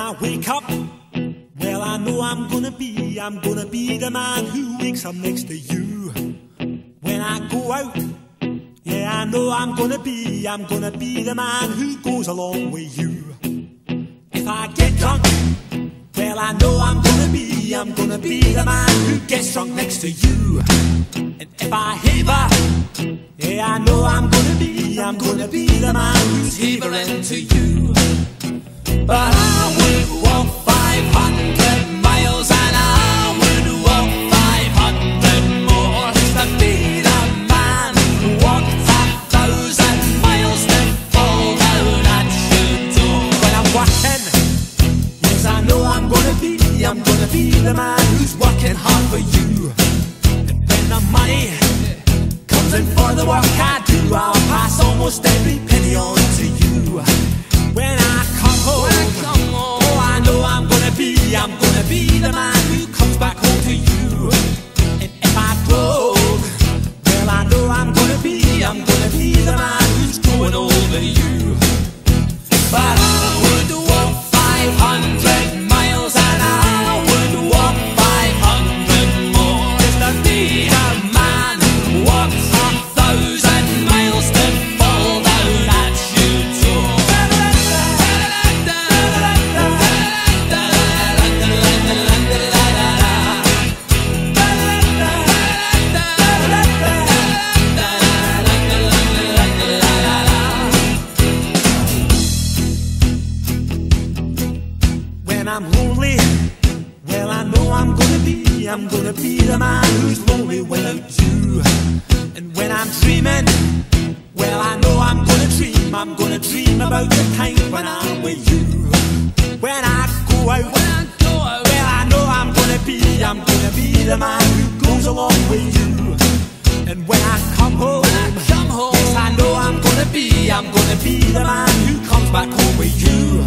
I wake up, well, I know I'm gonna be the man who wakes up next to you. When I go out, yeah, I know I'm gonna be the man who goes along with you. If I get drunk, well, I know I'm gonna be the man who gets drunk next to you. And if I haver, yeah, I know I'm gonna be the man who's havering to you. But I would walk 500 miles and I would walk 500 more just to be the man who walked 1,000 miles to fall down at your door. When I'm working, yes, I know I'm gonna be the man who's working hard for you. And when the money comes in for the work I do, I'll pass almost every penny on to you. When I come home, oh, I know I'm gonna be the man who comes back home to you. And if I broke, well, I know I'm gonna be the man who's growing over you. But I would walk 500 miles and I would walk 500 more just to be the man who walks 1,000 miles to fall down at your door. When I'm lonely, well, I know I'm gonna be the man who's lonely without you. And when I'm dreaming, well, I know I'm gonna dream about the time when I'm with you. When I go out, well, I know I'm gonna be the man who goes along with you. And when I come home, yes, I know I'm gonna be the man who comes back home with you.